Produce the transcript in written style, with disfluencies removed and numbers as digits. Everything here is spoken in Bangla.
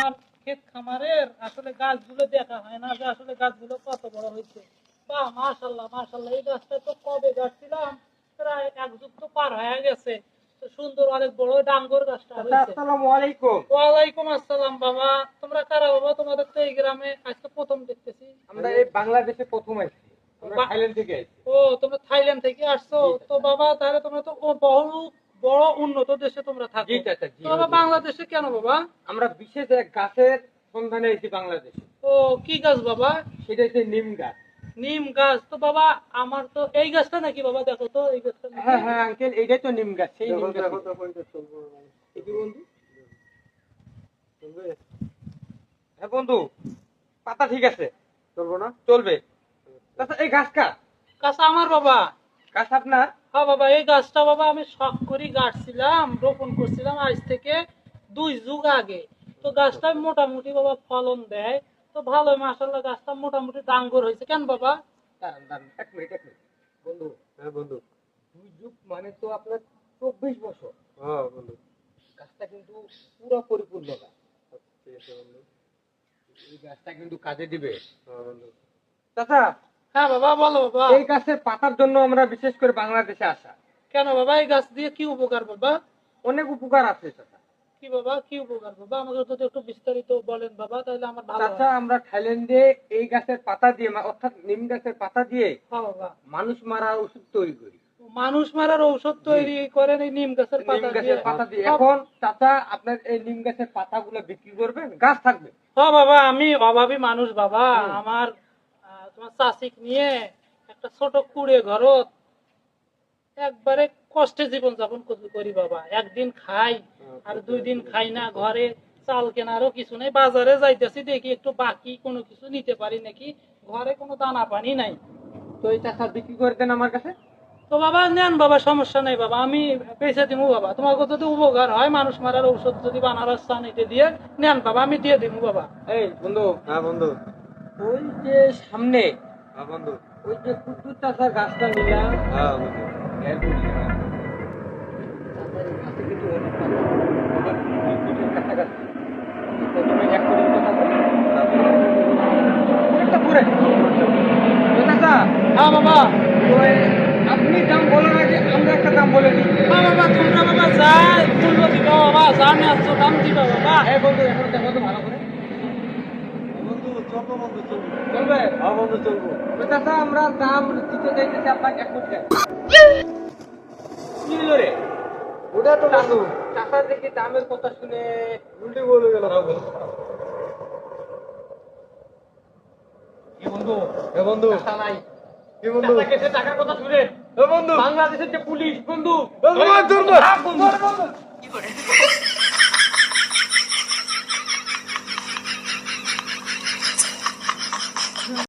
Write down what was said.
আমার ক্ষেত খামারের আসলে গাছগুলো দেখা হয় না যে আসলে গাছগুলো কত বড় হয়েছে। বাহ, মাশাআল্লাহ মাশাআল্লাহ, এই গাছটা তো কবে গাছছিলাম, প্রায় এক যুগ তো পার হয়ে গেছে। তো সুন্দর অনেক বড় ডাঙ্গর গাছটা হয়েছে। আসসালামু আলাইকুম। ওয়ালাইকুম আসসালাম। বাবা তোমরা কারা বাবা? তোমাদের তো এই গ্রামে আজকে প্রথম দেখতেছি। আমরা এই বাংলাদেশে প্রথম আসছি, আমরা থাইল্যান্ড থেকে আসছি। ও, তোমরা থাইল্যান্ড থেকে আসছো? তো বাবা তাহলে তোমরা তো বহু বড় উন্নত দেশে তোমরা থাকো। জি চাচা, জি। তো বাবা বাংলাদেশে কেন বাবা? আমরা বিশেষ এক গাছের সন্ধানে এসেছি বাংলাদেশে। ও, কি গাছ বাবা? সেটা হচ্ছে নিম গাছ। নিম গাছ। তো বাবা আমার তো এই গাছটা নাকি বাবা? দেখো তো এই গাছটা নাকি? হ্যাঁ হ্যাঁ আঙ্কেল, এইটাই তো নিম গাছ। সেই নিম গাছ। এই কি বন্ধু? হ্যাঁ বন্ধু, পাতা ঠিক আছে, চলবো না? চলবে। চাচা এই গাছ কার? গাছ আমার বাবা। গাছ আপনার? হ্যাঁ বাবা, এই গাছটা বাবা আমি শখ করি গাছছিলাম, রোপণ করছিলাম আজ থেকে 2 যুগ আগে। তো গাছটা মোটামুটি বাবা ফলন দেয়, তো ভালোই মাশাআল্লাহ, গাছটা মোটামুটি ডাঙ্গর হয়েছে। কেন বাবা? দাঁড়ান দাঁড়ান, এক মিনিট এক মিনিট। বন্ধু, হ্যাঁ বন্ধু, 2 যুগ মানে তো আপনার 24 বছর। হ্যাঁ বন্ধু, গাছটা কিন্তু পুরো পরিপূর্ণ গাছ। ঠিক আছে বন্ধু, এই গাছটা কিন্তু কাজে দিবে। হ্যাঁ বন্ধু। চাচা, হ্যাঁ বাবা বলো বাবা। এই গাছের পাতার জন্য আমরা বিশেষ করে বাংলাদেশে আসা। কেন বাবা, এই গাছ দিয়ে কি উপকার বাবা? অনেক উপকার আছে চাচা। কি বাবা, কি উপকার বাবা? আমাকে যদি একটু বিস্তারিত বলেন বাবা, তাহলে আমার ভালো চাচা, হয়। আমরা থাইল্যান্ডে এই গাছের পাতা দিয়ে, অর্থাৎ নিম গাছের পাতা দিয়ে হ্যাঁ বাবা। মানুষ মারার ওষুধ তৈরি করি। মানুষ মারার ঔষধ তৈরি করেন এই নিম গাছের নিম পাতা দিয়ে? গাছের পাতা দিয়ে। এখন চাচা, আপনার এই নিম গাছের পাতাগুলো বিক্রি করবেন, গাছ থাকবে। হ্যাঁ বাবা, আমি অভাবী মানুষ বাবা। আমার তোমার চাষিক নিয়ে একটা ছোট কুড়ে ঘরত একবারে কষ্টে জীবন যাপন করি বাবা। একদিন খাই আর 2 দিন খাই না। ঘরে চাল কেনারও কিছু নেই, বাজারে যাইতেছি দেখি একটু বাকি কোনো কিছু নিতে পারি নাকি, ঘরে কোনো দানা পানি নাই। তো এই চাচা বিক্রি করে দেন আমার কাছে। তো বাবা নেন বাবা, সমস্যা নেই বাবা, আমি পয়সা দিব বাবা। তোমাকে যদি উপকার হয়, মানুষ মারার ঔষধ যদি বানারস চান এটা দিয়ে নেন বাবা, আমি দিয়ে দিব বাবা। এই বন্ধু। হ্যাঁ বন্ধু। ওই যে সামনে। হ্যাঁ বন্ধু। ওই যে কুকুর চাচার গাছটা নিলাম। হ্যাঁ বন্ধু। এর বুঝি না। চাচার গাছে কিন্তু অনেক পাতা। আবার 2 ফুটের কাছাকাছি। প্রথমে 1 কোটি টাকা করে। একটা ঘুরে। তো চাচা। হ্যাঁ বাবা। ওই আপনি দাম বলার আগে আমরা একটা দাম বলে দিই। হ্যাঁ বাবা, তোমরা বাবা যা মূল্য দিবা বাবা, যা ন্যায্য দাম দিবা বাবা। এই বন্ধু, এখন দেখো তো ভালো করে। চলবে? হ্যাঁ বন্ধু, চলবো। তো চাচা, আমরা দাম দিতে চাইতেছি আপনাকে 1 কোটি টাকা। কি হলো রে? ওটা তো বন্ধু, চাচা দেখি দামের কথা শুনে উল্টে বলে গেল। কি বন্ধু? এ বন্ধু, টাকা নাই। কি বন্ধু? টাকা কেটে টাকার কথা শুনে এ বন্ধু, বাংলাদেশের যে পুলিশ বন্ধু, বন্ধু কি করে?